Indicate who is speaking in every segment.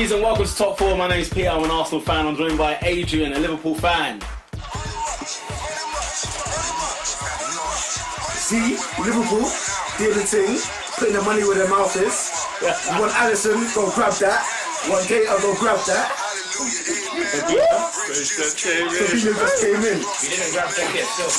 Speaker 1: ladies, and welcome to Top 4. My name's Peter, I'm an Arsenal fan. I'm joined by Adrian, a Liverpool fan.
Speaker 2: See, Liverpool, doing the thing, putting the money where their mouth is. You want Alisson, go grab that. You want Gator, go grab that. Fabinho just came in.
Speaker 3: You didn't grab that yet, still.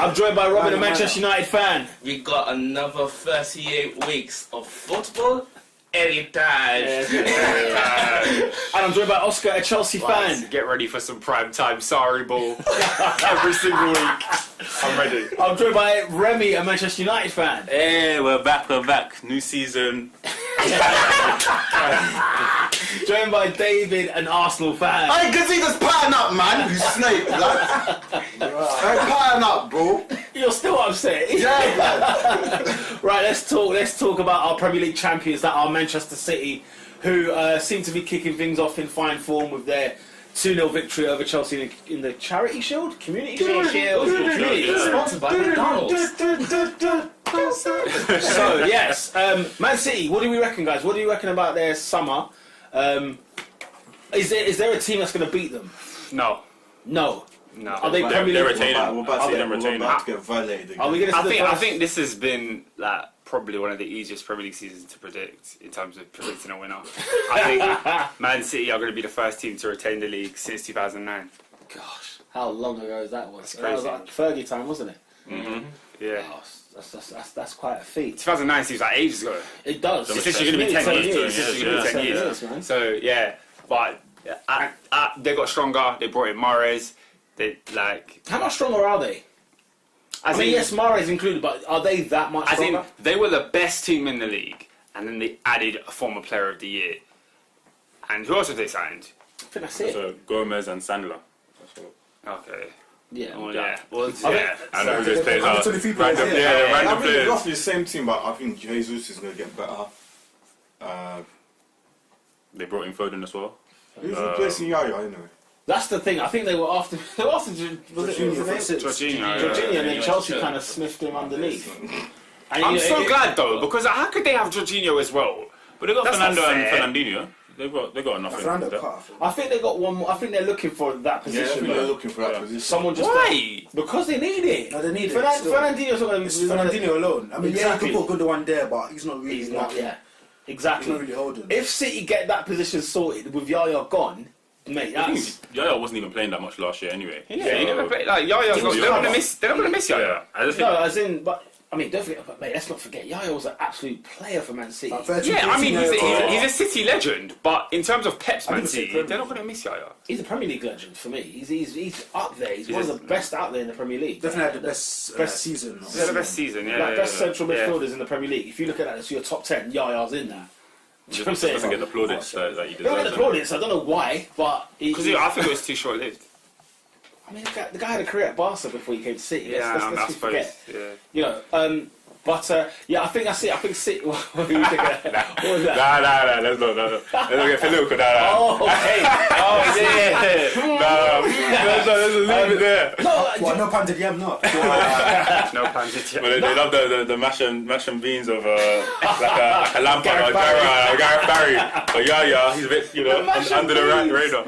Speaker 1: I'm joined by Robin, a Manchester United fan.
Speaker 3: We got another 38 weeks of football anytime.
Speaker 1: And I'm joined by Oscar, a Chelsea fan.
Speaker 4: Get ready for some prime time Sorry ball every single week. I'm ready.
Speaker 1: I'm joined by Remy, a Manchester United fan.
Speaker 5: Hey, we're back. New season.
Speaker 1: Joined by David, an Arsenal fan.
Speaker 2: Hey, Gazeta's pattern up, man. You snake, like. Hey, pattern up, bro.
Speaker 1: You're still upset.
Speaker 2: Yeah, man.
Speaker 1: Right, let's talk about our Premier League champions, that are Manchester City, who seem to be kicking things off in fine form with their 2-0 victory over Chelsea in the Charity Shield? Community Shield?
Speaker 3: Sponsored by McDonald's.
Speaker 1: So, yes, Man City, what do we reckon, guys? What do you reckon about their summer? Is there a team that's going to beat them?
Speaker 4: No.
Speaker 1: Are they Premier League?
Speaker 5: They're retaining.
Speaker 2: We're about to get violated again.
Speaker 1: Are we going to
Speaker 4: I think this has been like probably one of the easiest Premier League seasons to predict in terms of predicting a winner. I think Man City are going to be the first team to retain the league since 2009.
Speaker 1: Gosh, how long ago that was?
Speaker 4: That's
Speaker 1: That was
Speaker 4: crazy.
Speaker 1: like Fergie time, wasn't it?
Speaker 4: Mm-hmm. Yeah.
Speaker 1: Oh, that's quite a feat.
Speaker 4: 2009 seems like ages ago.
Speaker 1: It does.
Speaker 4: It's literally going to be 10 years. It's literally going to be 10 years.
Speaker 1: Man.
Speaker 4: So, yeah. But they got stronger. They brought in Mahrez. They, like...
Speaker 1: How much stronger are they? I mean, yes, Mahrez included, but are they that much stronger?
Speaker 4: They were the best team in the league, and then they added a former player of the year. And who else have they signed?
Speaker 1: I think that's it.
Speaker 5: So Gomez and Sandler.
Speaker 4: Okay.
Speaker 1: Yeah.
Speaker 4: Well, yeah. Well,
Speaker 5: I know who those players are.
Speaker 2: 23 players,
Speaker 5: Random,
Speaker 2: yeah.
Speaker 5: random
Speaker 6: I think
Speaker 5: players.
Speaker 6: roughly the same team, but I think Jesus is going to get better.
Speaker 5: They brought in Foden as well.
Speaker 6: Who's replacing Yaya anyway?
Speaker 1: That's the thing. I think they were after.
Speaker 4: Jorginho,
Speaker 1: and then Chelsea kind of sniffed him underneath. And,
Speaker 4: I'm so glad though, because how could they have Jorginho as well?
Speaker 5: But they got
Speaker 4: That's
Speaker 5: Fernando
Speaker 4: not
Speaker 5: and
Speaker 4: fair.
Speaker 5: Fernandinho. They got enough.
Speaker 2: Fernando cut.
Speaker 1: I think they got one more. I think they're looking for that
Speaker 6: Yeah, I
Speaker 1: position.
Speaker 6: think they're looking for that position.
Speaker 1: Someone just
Speaker 4: Why?
Speaker 1: because they need it.
Speaker 2: No, they need it.
Speaker 1: Fernandinho's not going to
Speaker 2: It's
Speaker 1: be
Speaker 2: Fernandinho alone. I mean,
Speaker 1: Exactly.
Speaker 2: yeah, you could put Gundogan there, but he's not really.
Speaker 1: He's not. Yeah.
Speaker 2: He's
Speaker 1: Exactly.
Speaker 2: not really holding.
Speaker 1: If City get that position sorted with Yaya gone, mate, that's.
Speaker 5: Yaya wasn't even playing that much last year anyway.
Speaker 4: Yeah, he never played. Like Yaya's not. They're not going to miss. They're not going to miss Yaya.
Speaker 5: I just
Speaker 1: No,
Speaker 5: think
Speaker 1: as in, but I mean, don't forget, but mate, let's not forget, Yaya was an absolute player for Man City.
Speaker 4: Yeah, I mean, he's a City legend, but in terms of Pep's Man City, they're not going to miss Yaya.
Speaker 1: He's a Premier League legend for me. He's up there. He's one of the best out there in the Premier League.
Speaker 2: Definitely had the best season.
Speaker 4: They're the best season, yeah.
Speaker 1: Like best central
Speaker 4: yeah.
Speaker 1: midfielders in the Premier League. If you look at that, it's your top 10. Yaya's in there. Do you know what I'm saying?
Speaker 5: doesn't get the plaudits that he
Speaker 1: They don't get
Speaker 5: deserves.
Speaker 1: the plaudits. I don't know why, but
Speaker 4: Because I think it was too short-lived.
Speaker 1: I mean, the guy had a career at Barca before he came to City.
Speaker 4: Yeah, I
Speaker 1: Let's
Speaker 4: suppose.
Speaker 1: forget.
Speaker 4: Yeah.
Speaker 1: You know, but yeah, I think that's it. I think City. What do you think of that? What was that?
Speaker 5: Nah, let's not get political.
Speaker 1: Oh, okay.
Speaker 4: Oh, yeah.
Speaker 5: Let's leave it there.
Speaker 1: No,
Speaker 2: Well, no Pandit Yam, not.
Speaker 4: No plans yet.
Speaker 5: But they love the mash and beans of like a Lampard or Gareth Barry. But yeah, he's a bit under the radar.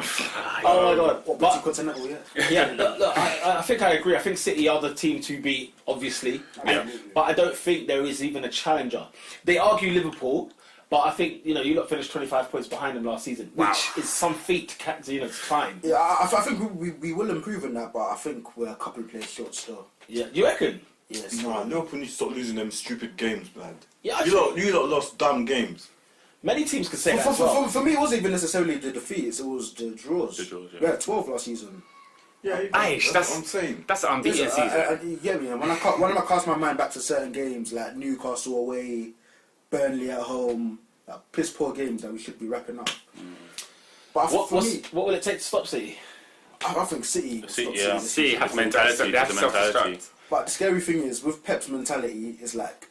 Speaker 1: oh my God.
Speaker 2: But Continental, yeah.
Speaker 1: Yeah, look, I think I agree. I think City are the team to beat, obviously.
Speaker 5: Yeah.
Speaker 1: But I don't think there is even a challenger. They argue Liverpool, but I think, you lot finished 25 points behind them last season, which is some feat to climb.
Speaker 2: Yeah, I think we will improve in that, but I think we're a couple of players short still.
Speaker 1: Yeah, you reckon?
Speaker 2: Yes.
Speaker 6: Nah, Liverpool need to stop losing them stupid games, man.
Speaker 1: Yeah,
Speaker 6: You lot lost dumb games.
Speaker 1: many teams could say that as well.
Speaker 2: For me, it wasn't even necessarily the defeats, it was the draws.
Speaker 5: Yeah.
Speaker 2: We had 12 last season.
Speaker 6: Yeah,
Speaker 4: Aish,
Speaker 6: that's what I'm saying.
Speaker 4: That's an unbeaten season.
Speaker 2: You get me? When I cast my mind back to certain games, like Newcastle away, Burnley at home, like piss poor games that we should be wrapping up. But
Speaker 1: What will it take to stop City?
Speaker 2: I think City.
Speaker 4: City has
Speaker 5: mentality.
Speaker 4: That's
Speaker 5: mentality.
Speaker 4: self-destruct.
Speaker 2: But the scary thing is, with Pep's mentality, is like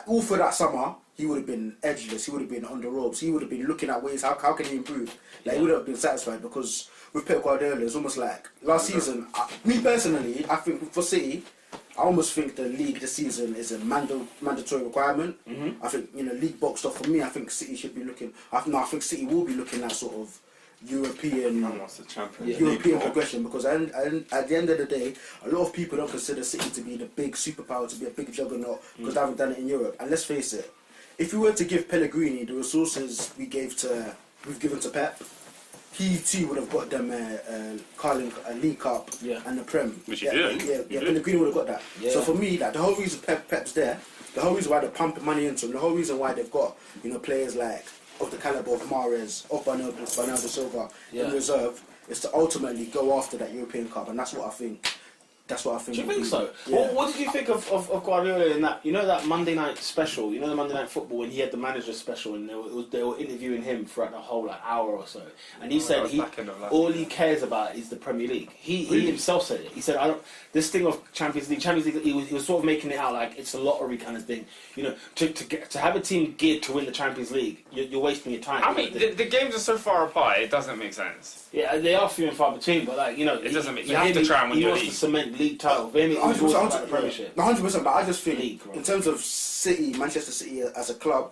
Speaker 2: all for that summer, he would have been edgeless. He would have been on the ropes. He would have been looking at ways how can he improve. Like he would have been satisfied because with Pep Guardiola, it's almost like last season. Me personally, I think for City, I almost think the league this season is a mandatory requirement. I think league boxed off for me. I think City should be looking. I think City will be looking at sort of European
Speaker 6: That's the Champions
Speaker 2: European
Speaker 6: League.
Speaker 2: progression, because at the end of the day, a lot of people don't consider City to be the big superpower, to be a big juggernaut, because they haven't done it in Europe. And let's face it, if we were to give Pellegrini the resources we've given to Pep, he too would have got them a League Cup and the Prem.
Speaker 4: Which he did.
Speaker 2: Yeah, Pellegrini would have got that.
Speaker 1: Yeah.
Speaker 2: So for me, like, the whole reason Pep's there, the whole reason why they're pumping money into him, the whole reason why they've got players like of the caliber of Mahrez, of Bernardo Silva in reserve, is to ultimately go after that European Cup, and that's what I think. Do you think
Speaker 1: so?
Speaker 2: Yeah.
Speaker 1: What did you think of Guardiola in that? That Monday night special. The Monday Night Football when he had the manager special, and they were interviewing him throughout the whole hour or so, and he said all he cares about is the Premier League. He himself said it. He said, "I don't." This thing of Champions League. He was sort of making it out like it's a lottery kind of thing. To have a team geared to win the Champions League, you're wasting your time.
Speaker 4: I mean, the games are so far apart, it doesn't make sense.
Speaker 1: Yeah, they are few and far between, but
Speaker 4: it doesn't make. You have to try and win your
Speaker 1: league. He wants to cement league title. For him, it was all about the Premiership.
Speaker 2: 100%. But I just think,
Speaker 1: League, right.
Speaker 2: in terms of Manchester City as a club,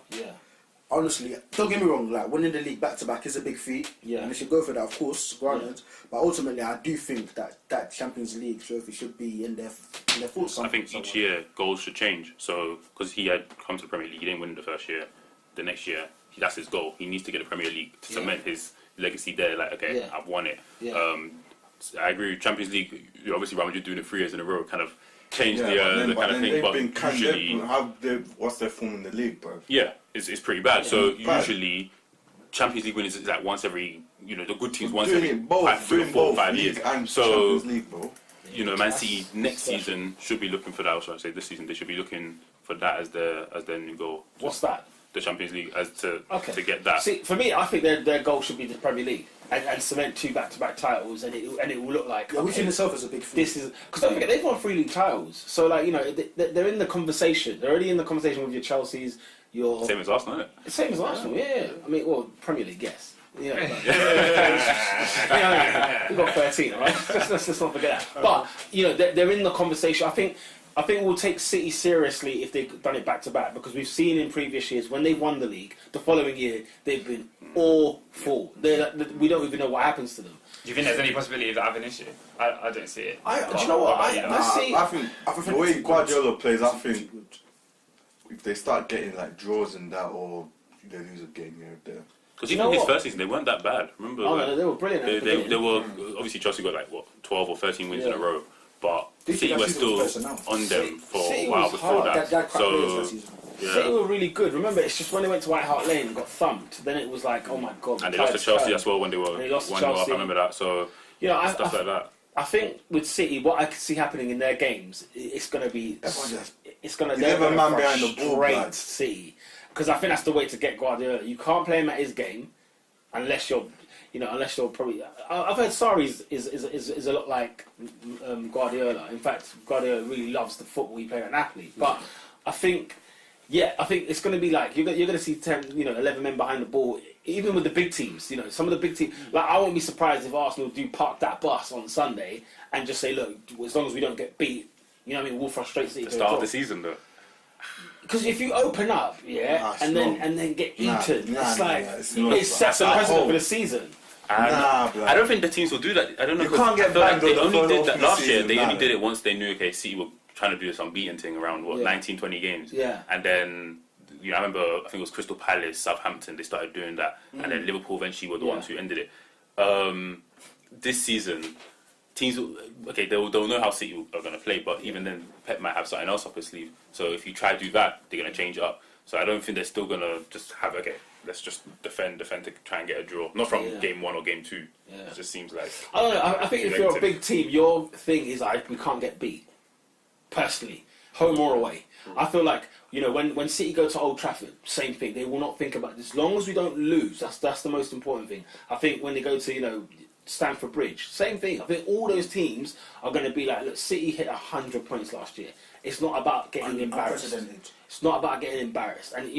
Speaker 2: honestly, don't get me wrong. Like, winning the league back to back is a big feat, and they should go for that, of course, granted. But ultimately, I do think that Champions League trophy should be in their thoughts.
Speaker 5: I think each year goals should change. So because he had come to the Premier League, he didn't win the first year. The next year, that's his goal. He needs to get the Premier League to cement his legacy there. Like, okay, I've won it. I agree with Champions League. Obviously, Real Madrid doing it 3 years in a row kind of changed the kind of thing. But usually,
Speaker 6: what's their form in the league, bro?
Speaker 5: Yeah, it's pretty bad. So usually, Champions League winners is like once every, the good teams once every 3 or 4 or 5 years. So
Speaker 6: Champions League, bro.
Speaker 5: Man City next season should be looking for that. Or should I say this season they should be looking for that as their new goal.
Speaker 1: What's that?
Speaker 5: The Champions League to get that.
Speaker 1: See, for me, I think their goal should be the Premier League and cement 2 back-to-back titles, and it will look like
Speaker 2: which in itself is a big feat.
Speaker 1: This is because don't forget they've won 3 league titles, so they're in the conversation. They're already in the conversation with your Chelsea's, your
Speaker 5: same as Arsenal, isn't it?
Speaker 1: Same as Arsenal, yeah. I mean, well, Premier League, yes. Yeah, we've got 13, all right? Let's not forget that. But they're in the conversation. I think we'll take City seriously if they've done it back to back, because we've seen in previous years when they won the league, the following year they've been awful. We don't even know what happens to them.
Speaker 4: Do you think there's any possibility of that having an issue? I don't see it.
Speaker 1: Do you know what?
Speaker 6: I think the way Guardiola plays, I think if they start getting like draws and that, or they lose a game here and there.
Speaker 5: Because even his first season, they weren't that bad. Remember?
Speaker 1: No, they were brilliant.
Speaker 5: They were obviously Chelsea got 12 or 13 wins in a row, but City were still on them for a while before that. So
Speaker 1: City were really good. Remember, it's just when they went to White Hart Lane and got thumped, then it was like, oh my god.
Speaker 5: And they lost to Chelsea as well when they were 1-0 up. I remember that. So stuff like that.
Speaker 1: I think with City, what I can see happening in their games, it's going to be, they're
Speaker 6: a man behind the ball,
Speaker 1: great City, because I think that's the way to get Guardiola. You can't play him at his game unless you're probably. I've heard Sarri is a lot like Guardiola. In fact, Guardiola really loves the football he played at Napoli. But I think it's going to be like you're going to see 11 men behind the ball. Even with the big teams, some of the big teams. Like, I won't be surprised if Arsenal do park that bus on Sunday and just say, look, as long as we don't get beat, we'll frustrate City.
Speaker 5: The start of the season, though.
Speaker 1: Because if you open up, and then get eaten, it sets a
Speaker 6: at
Speaker 1: precedent
Speaker 6: home
Speaker 1: for the season.
Speaker 5: I don't think the teams will do that. I don't know.
Speaker 6: You can't get banged
Speaker 5: they
Speaker 6: on the
Speaker 5: only did
Speaker 6: first
Speaker 5: that
Speaker 6: half of the
Speaker 5: last year.
Speaker 6: season,
Speaker 5: They only
Speaker 6: nah.
Speaker 5: did it once they knew, okay, City were trying to do this unbeaten thing around 19, 20 games.
Speaker 1: Yeah.
Speaker 5: And then I remember, I think it was Crystal Palace, Southampton. They started doing that, and then Liverpool eventually were the ones who ended it. This season, teams they'll know how City are going to play, but even then, Pep might have something else up his sleeve. So if you try to do that, they're going to change it up. So I don't think they're still going to just have let's just defend to try and get a draw. Not from game 1 or game 2.
Speaker 1: Yeah.
Speaker 5: It just seems like.
Speaker 1: I don't know. I think if you're a big team, your thing is we can't get beat. Personally, home or away. I feel like when City go to Old Trafford, same thing. They will not think about this. As long as we don't lose, that's the most important thing. I think when they go to Stamford Bridge, same thing. I think all those teams are going to be like, look, City hit 100 points last year. It's not about getting embarrassed. It's not about getting embarrassed. And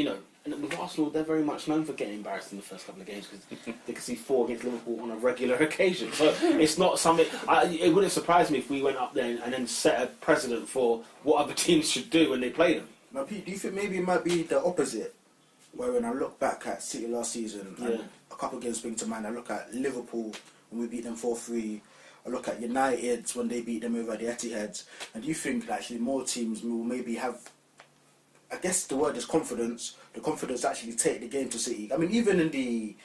Speaker 1: And with Arsenal, they're very much known for getting embarrassed in the first couple of games because they can see 4 against Liverpool on a regular occasion. So it's not something. It wouldn't surprise me if we went up there and then set a precedent for what other teams should do when they play them.
Speaker 2: Now, Pete, do you think maybe it might be the opposite? Where when I look back at City last season, and a couple of games spring to mind, I look at Liverpool when we beat them 4-3. I look at United when they beat them over the Etihad. And do you think that actually more teams will maybe have, I guess the word is confidence, the confidence to actually take the game to City? I mean, even in the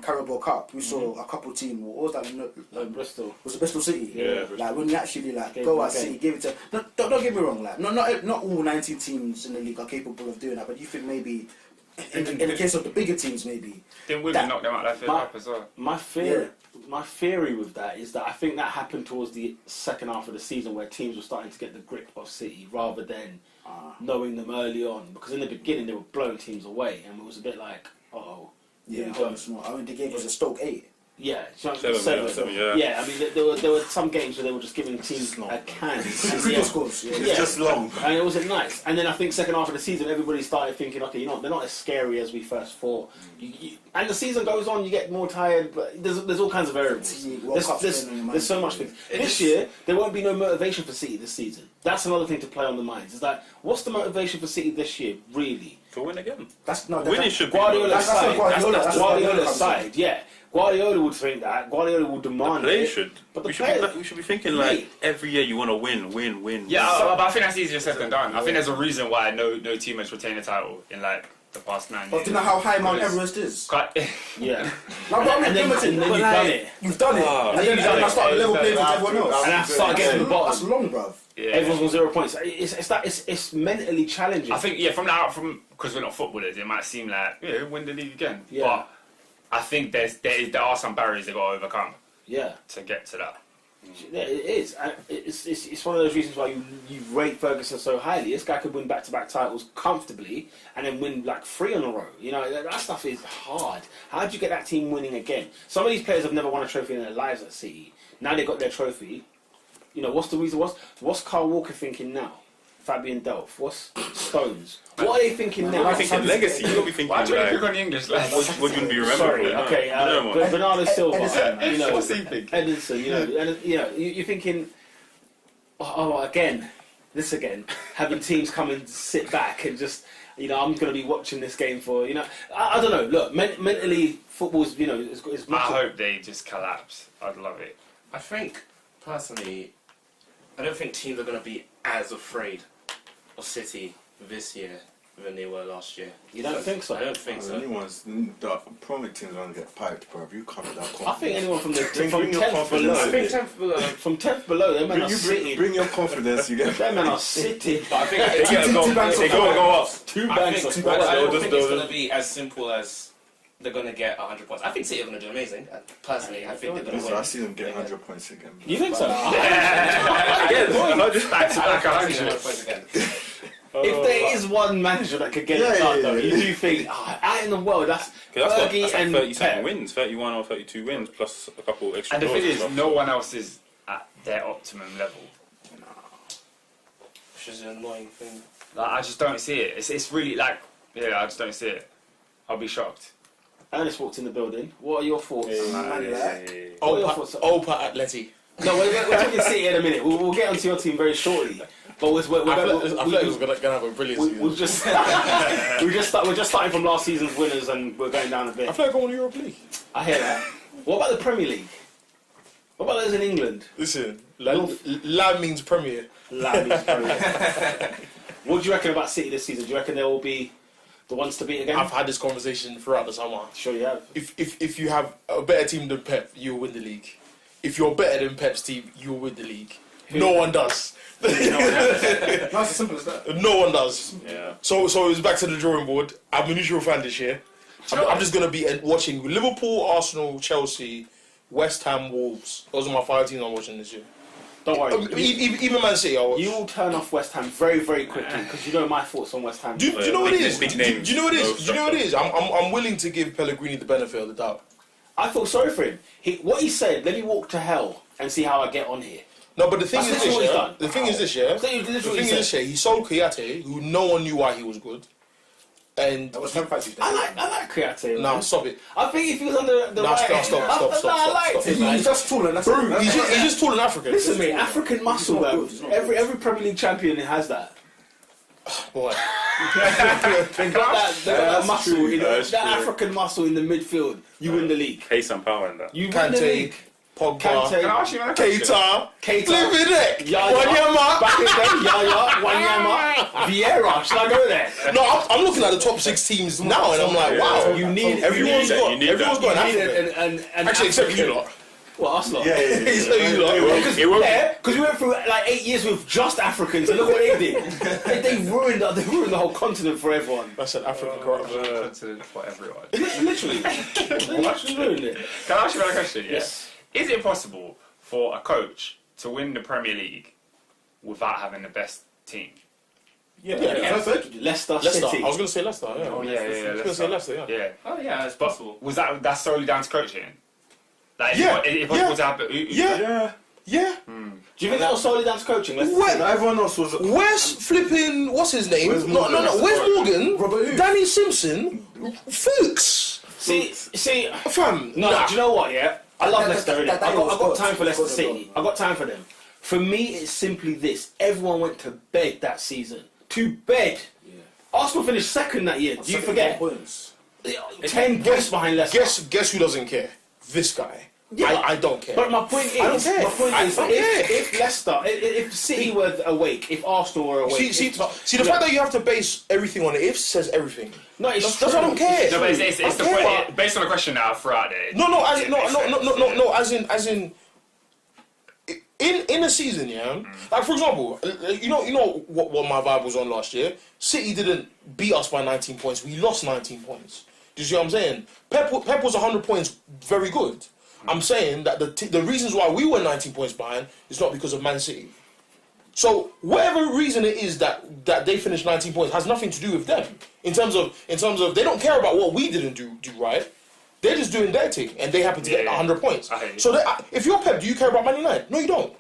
Speaker 2: Carabao Cup, we saw a couple of teams. What was that?
Speaker 1: Bristol.
Speaker 2: Was it Bristol City?
Speaker 5: Yeah.
Speaker 2: Like when you actually go at City, give it to. Don't get me wrong. Like not all 19 teams in the league are capable of doing that. But do you think maybe in the case of the bigger teams, maybe
Speaker 4: Didn't Wigan knock them out that first half as well?
Speaker 1: My theory with that is that I think that happened towards the second half of the season where teams were starting to get the grip of City rather than knowing them early on. Because in the beginning they were blowing teams away and it was a bit like, uh-oh.
Speaker 2: Yeah, I mean, they gave us a Stoke 8.
Speaker 1: Yeah,
Speaker 5: Seven, yeah.
Speaker 1: Yeah, I mean, there were some games where they were just giving teams a can.
Speaker 2: Scores. Yeah.
Speaker 6: It's just long.
Speaker 1: And it wasn't nice. And then I think second half of the season, everybody started thinking, okay, they're not as scary as we first thought. And the season goes on, you get more tired, but there's all kinds of variables. There's so much things. This year, there won't be no motivation for City this season. That's another thing to play on the minds. Is that what's the motivation for City this year, really?
Speaker 5: To win again. Winning should be
Speaker 1: Guardiola's side.
Speaker 2: That's
Speaker 1: Guardiola's side, yeah. Guardiola would think that. Guardiola will demand
Speaker 5: They
Speaker 1: it.
Speaker 5: should.
Speaker 1: But the
Speaker 5: We
Speaker 1: players,
Speaker 5: should be thinking like every year you want to win.
Speaker 4: Yeah, but I think that's easier said than done. I think there's a reason why no team has retained the title in like the past 9 years.
Speaker 2: But do you know how high Mount Everest is?
Speaker 1: yeah.
Speaker 2: And
Speaker 1: then you've done it.
Speaker 2: You've done it. And then I started level playing with everyone else.
Speaker 1: And I start getting to the bottom.
Speaker 2: That's long, bruv.
Speaker 4: Yeah.
Speaker 1: Everyone's on 0 points. It's mentally challenging.
Speaker 4: I think from because we're not footballers, it might seem like win the league again.
Speaker 1: Yeah.
Speaker 4: But I think there are some barriers they got to overcome
Speaker 1: Yeah.
Speaker 4: to get to that.
Speaker 1: Yeah, it is. And it's one of those reasons why you rate Ferguson so highly. This guy could win back-to-back titles comfortably and then win like 3 in a row. That stuff is hard. How do you get that team winning again? Some of these players have never won a trophy in their lives at City. Now they got their trophy. What's the reason? What's Carl Walker thinking now? Fabian Delph. What's Stones? What are they thinking now?
Speaker 5: I'm thinking legacy. You got to be thinking
Speaker 4: Why do you
Speaker 5: like,
Speaker 4: pick on the English? Like,
Speaker 5: what do you want to be remembered
Speaker 1: Sorry,
Speaker 5: for?
Speaker 1: okay. Bernardo Silva.
Speaker 4: What's he think?
Speaker 1: Edinson. You're thinking, again, having teams come and sit back and just, I'm going to be watching this game for, I don't know. Look, mentally, football's, is
Speaker 4: I hope they just collapse. I'd love it.
Speaker 3: I think, personally, I don't think teams are going to be as afraid of City this year than they were last year.
Speaker 1: You don't think so?
Speaker 3: I don't think so.
Speaker 6: The prominent teams are going to get piped, bro. You can't be that confident.
Speaker 1: I think anyone from
Speaker 6: Bring
Speaker 1: 10th
Speaker 6: your confidence.
Speaker 1: below.
Speaker 3: I think 10th below.
Speaker 1: From 10th below, them men are City.
Speaker 6: Bring your confidence. You get.
Speaker 1: Them men are City.
Speaker 3: But I think
Speaker 5: They go up.
Speaker 1: 2
Speaker 3: I
Speaker 1: banks
Speaker 3: think,
Speaker 1: of
Speaker 3: I don't
Speaker 5: They'll
Speaker 3: think
Speaker 5: just-
Speaker 3: it's going to be as simple as they're going to get 100 points. I think City are going to do amazing. Personally, I think they're going to
Speaker 6: Listen,
Speaker 3: win.
Speaker 6: I see them get 100 points again.
Speaker 1: You think so?
Speaker 4: Again, not just back to back.
Speaker 3: I think they're going to 100 points again.
Speaker 1: If there is one manager that could get it done, though, you do think, out in the world, that's Fergie
Speaker 5: That's
Speaker 1: and
Speaker 5: like 30-something
Speaker 1: Pep.
Speaker 5: wins, 31 or 32 wins, plus a couple extra
Speaker 4: And the
Speaker 5: goals
Speaker 4: thing is,
Speaker 5: stuff.
Speaker 4: no one else is at their optimum level.
Speaker 3: Which is an annoying thing.
Speaker 4: Like, I just don't see it. It's really like, I just don't see it. I'll be shocked.
Speaker 1: Ernest walked in the building. What are your thoughts? What are your thoughts?
Speaker 7: Opa Atleti.
Speaker 1: No, we're talking City in a minute. We'll get onto your team very shortly. But
Speaker 7: I feel like it was going to have a brilliant season.
Speaker 1: we're just starting from last season's winners and we're going down a bit.
Speaker 7: I feel like I won the Europa League.
Speaker 1: I hear that. What about the Premier League? What about those in England?
Speaker 7: Listen, La means Premier.
Speaker 1: What do you reckon about City this season? Do you reckon they will be the ones to beat again?
Speaker 7: I've had this conversation throughout the summer.
Speaker 1: Sure you have.
Speaker 7: If you have a better team than Pep, you'll win the league. If you're better than Pep's team, you'll win the league. No one does.
Speaker 2: That's as simple as that.
Speaker 7: No one does.
Speaker 5: Yeah.
Speaker 7: So it's back to the drawing board. I'm a neutral fan this year. I'm just going to be watching Liverpool, Arsenal, Chelsea, West Ham, Wolves. Those are my 5 teams I'm watching this year.
Speaker 1: Don't worry.
Speaker 7: Even Man City, I'll watch.
Speaker 1: You will turn off West Ham very, very quickly because you know my thoughts on West Ham.
Speaker 7: Do you know what it is?
Speaker 5: Big
Speaker 7: Do
Speaker 5: names,
Speaker 7: you know what it
Speaker 5: no
Speaker 7: is? Do you know what it is? I'm willing to give Pellegrini the benefit of the doubt.
Speaker 1: I feel sorry for him. What he said, let me walk to hell and see how I get on here.
Speaker 7: No, but the thing
Speaker 1: That's
Speaker 7: is
Speaker 1: literally
Speaker 7: this,
Speaker 1: what
Speaker 7: yeah?
Speaker 1: he's done.
Speaker 7: The thing is this, yeah?
Speaker 1: That's literally
Speaker 7: The
Speaker 1: what
Speaker 7: thing
Speaker 1: he
Speaker 7: is this,
Speaker 1: said.
Speaker 7: yeah? He sold Kouyaté, who no one knew why he was good. and
Speaker 2: That was fantastic.
Speaker 1: I like Kouyaté.
Speaker 7: nah,
Speaker 1: man.
Speaker 7: stop it.
Speaker 1: I think if he was on the
Speaker 7: Nah,
Speaker 1: right,
Speaker 7: stop.
Speaker 1: I liked him, man.
Speaker 2: He's just tall and that's
Speaker 7: Bro,
Speaker 2: it.
Speaker 7: he's just tall and African.
Speaker 1: Listen, mate, African muscle,
Speaker 2: not
Speaker 1: man.
Speaker 2: good, he's not
Speaker 1: Every Premier League champion has that.
Speaker 7: Boy.
Speaker 1: They got that muscle,
Speaker 5: That's
Speaker 1: that
Speaker 5: true.
Speaker 1: African muscle in the midfield. You win the league.
Speaker 5: Pace and power in that.
Speaker 1: You win the
Speaker 7: Kante,
Speaker 1: league.
Speaker 7: Pogba,
Speaker 1: Kante,
Speaker 4: Can I ask you a question?
Speaker 7: Keita,
Speaker 1: Keita,
Speaker 7: Living it,
Speaker 1: Yaya,
Speaker 7: Wanyama.
Speaker 1: back in the day, Yaya, Wanyama, Vieira. Should I go there?
Speaker 7: No, I'm looking at the top 6 teams now, and I'm like, wow.
Speaker 1: You need
Speaker 7: Everyone's got
Speaker 5: you need
Speaker 7: everyone's got an
Speaker 1: you need
Speaker 7: African.
Speaker 1: an
Speaker 7: Actually, except
Speaker 1: African-
Speaker 7: you lot.
Speaker 1: What, us lot?
Speaker 6: Yeah.
Speaker 7: Except you lot.
Speaker 1: Because we went through like 8 years with just Africans, and look what they did. They ruined the whole continent for everyone.
Speaker 7: I said African corruption.
Speaker 4: Continent for everyone.
Speaker 1: Literally, they actually ruined it.
Speaker 4: Can I ask you a question? Yeah?
Speaker 1: Yes.
Speaker 4: Is it possible for a coach to win the Premier League without having the best team?
Speaker 2: Yeah.
Speaker 1: Leicester
Speaker 7: Leicester.
Speaker 1: City.
Speaker 7: I was going to say Leicester, yeah.
Speaker 4: Oh, yeah.
Speaker 7: I was going to say Leicester, yeah.
Speaker 4: Yeah.
Speaker 3: Oh yeah, it's possible.
Speaker 4: Was that's solely down to coaching? Like,
Speaker 7: Yeah,
Speaker 4: is it possible
Speaker 7: yeah.
Speaker 4: to happen?
Speaker 7: Yeah. Yeah.
Speaker 1: Do you think that was solely down to coaching?
Speaker 7: Where-
Speaker 6: Everyone else was.
Speaker 7: Where's flipping, what's his name?
Speaker 6: Where's
Speaker 7: No,
Speaker 6: Morgan?
Speaker 7: where's Morgan?
Speaker 2: Robert who?
Speaker 7: Danny Simpson? Fuchs.
Speaker 1: See,
Speaker 7: Fam.
Speaker 1: no,
Speaker 7: nah.
Speaker 1: do you know what? Yeah, I love Leicester. innit? I got
Speaker 2: was
Speaker 1: time for
Speaker 2: good.
Speaker 1: Leicester
Speaker 2: Good,
Speaker 1: City.
Speaker 2: good.
Speaker 1: I got time for them. For me, it's simply this: everyone went to bed that season. To bed. Arsenal finished second that year. Do you forget?
Speaker 2: Points.
Speaker 1: 10 points behind Leicester.
Speaker 7: Guess who doesn't care? This guy.
Speaker 1: Yeah.
Speaker 7: I don't care.
Speaker 1: But my point is,
Speaker 7: I don't care.
Speaker 1: my point
Speaker 7: I
Speaker 1: is,
Speaker 7: don't care.
Speaker 1: if Leicester, if City were awake, if Arsenal were awake,
Speaker 7: See,
Speaker 1: if-
Speaker 7: the fact that you have to base everything on if says everything.
Speaker 1: no, it's
Speaker 7: That's why I don't care.
Speaker 4: No, but it's the
Speaker 7: Okay.
Speaker 4: point. Based on the question now, throughout it.
Speaker 7: No, as
Speaker 4: it
Speaker 7: no,
Speaker 4: makes
Speaker 7: no,
Speaker 4: sense.
Speaker 7: no, no, no, as in. In a season, yeah. Like for example, you know what my vibe was on last year. City didn't beat us by 19 points. We lost 19 points. Do you see what I'm saying? Pep was 100 points, very good. I'm saying that the reasons why we were 19 points behind is not because of Man City. So whatever reason it is that they finished 19 points has nothing to do with them. In terms of they don't care about what we didn't do right. They're just doing their thing, and they happen to get 100 points.
Speaker 4: I hear you.
Speaker 7: So if you're Pep, do you care about Man United? No, you don't.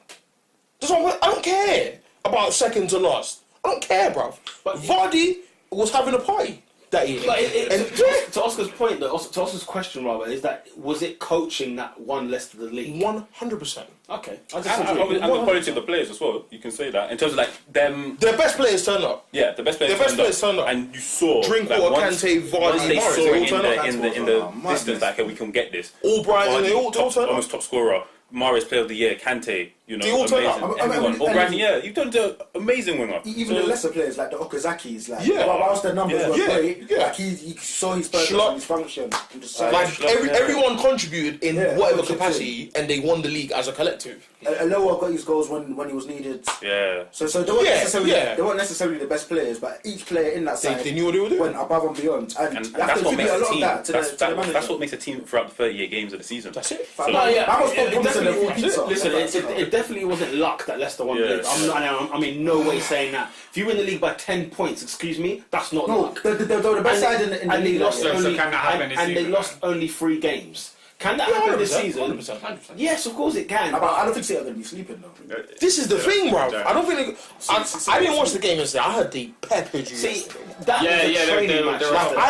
Speaker 7: That's what I don't care about second to last. I don't care, bruv.
Speaker 1: But-
Speaker 7: Vardy was having a party that year.
Speaker 1: But
Speaker 7: and
Speaker 1: to Oscar's point, to Oscar's question rather, is that was it coaching that won Leicester the league?
Speaker 7: 100%.
Speaker 1: Okay,
Speaker 5: And the quality of the players as well. You can say that in terms of like them.
Speaker 7: Their best players turn up.
Speaker 5: Yeah, the best players.
Speaker 7: The best players turned up.
Speaker 5: and you saw
Speaker 7: Drinkwater,
Speaker 5: once,
Speaker 7: Kante, Vardy,
Speaker 5: once they
Speaker 7: Morris,
Speaker 5: saw
Speaker 7: they all
Speaker 5: it
Speaker 7: turn up.
Speaker 5: in the
Speaker 6: Madness.
Speaker 5: distance, like, okay, we can get this.
Speaker 7: Albrighton, they all
Speaker 5: top,
Speaker 7: turn up.
Speaker 5: almost top scorer. Morris player of the year, Kante,
Speaker 7: They all turn
Speaker 5: amazing.
Speaker 7: up.
Speaker 5: Everyone.
Speaker 2: And-
Speaker 5: Albrighton, yeah, you've done the amazing winger.
Speaker 2: Even
Speaker 5: So-
Speaker 2: the lesser players like the Okazakis, like
Speaker 7: Yeah.
Speaker 2: whilst their numbers
Speaker 5: Yeah.
Speaker 2: were
Speaker 7: Yeah.
Speaker 2: great,
Speaker 7: Yeah.
Speaker 2: like he saw his purpose
Speaker 7: Schlott.
Speaker 2: and his function. And just said,
Speaker 7: Like everyone contributed in
Speaker 2: Yeah,
Speaker 7: whatever
Speaker 2: 100%.
Speaker 7: capacity, and they won the league as a collective.
Speaker 2: Aloha got his goals when he was needed.
Speaker 5: Yeah.
Speaker 2: So they weren't necessarily
Speaker 7: yeah.
Speaker 2: they weren't necessarily the best players, but each player in that side
Speaker 7: They knew what they were doing.
Speaker 2: went above and beyond. And,
Speaker 5: And
Speaker 2: you have
Speaker 5: that's
Speaker 2: to
Speaker 5: what
Speaker 2: attribute
Speaker 5: makes
Speaker 2: a
Speaker 5: a
Speaker 2: lot of
Speaker 5: team.
Speaker 2: that to
Speaker 5: That's
Speaker 2: the manager.
Speaker 5: what makes a team throughout the 38 games of the season.
Speaker 7: That's it.
Speaker 2: Fam,
Speaker 1: No, yeah,
Speaker 2: I was
Speaker 1: it
Speaker 2: promising them
Speaker 1: definitely-
Speaker 2: pizza.
Speaker 1: Listen, it definitely wasn't luck that Leicester won the
Speaker 5: Yeah.
Speaker 1: league. I'm in no way saying that. If you win the league by 10 points, excuse me, that's not
Speaker 2: No,
Speaker 1: luck.
Speaker 2: they're the best side in the
Speaker 1: and they
Speaker 2: league.
Speaker 1: lost
Speaker 2: like,
Speaker 4: So
Speaker 1: only,
Speaker 4: can that happen this
Speaker 1: and they
Speaker 4: season,
Speaker 1: lost only 3 games. Can that happen this
Speaker 7: 100%,
Speaker 1: season?
Speaker 7: 100%.
Speaker 1: Yes, of course it can.
Speaker 2: But I don't think City are going to be sleeping though.
Speaker 7: This is the thing, bro. I don't think I didn't watch the game yesterday. I heard they peppered you.
Speaker 1: See,
Speaker 7: yesterday.
Speaker 1: that
Speaker 4: Yeah,
Speaker 1: was a
Speaker 4: yeah,
Speaker 1: training
Speaker 4: they-
Speaker 1: match.
Speaker 4: they were
Speaker 1: Leicester.
Speaker 7: Like,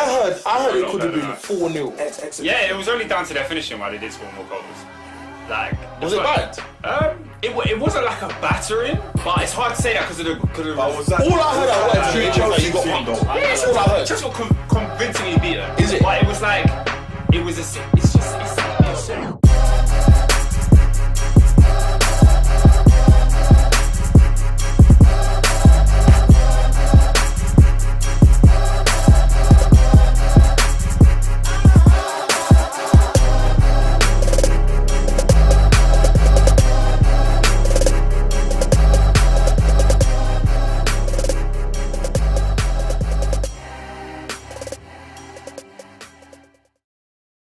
Speaker 7: I heard it
Speaker 4: Not
Speaker 7: could have
Speaker 4: better
Speaker 7: been
Speaker 4: now.
Speaker 7: 4-0.
Speaker 2: Excellent.
Speaker 4: Yeah, it was only down to their finishing why they did score more goals. Like,
Speaker 7: Was it bad?
Speaker 4: It wasn't like a battering, but it's hard to say that because of the.
Speaker 6: Was that
Speaker 7: All I heard at West Street was that you got
Speaker 6: Chelsea team,
Speaker 7: pumped.
Speaker 6: though?
Speaker 7: That's all I heard.
Speaker 4: Just got convincingly beaten.
Speaker 7: Is it?
Speaker 4: But it was like it was a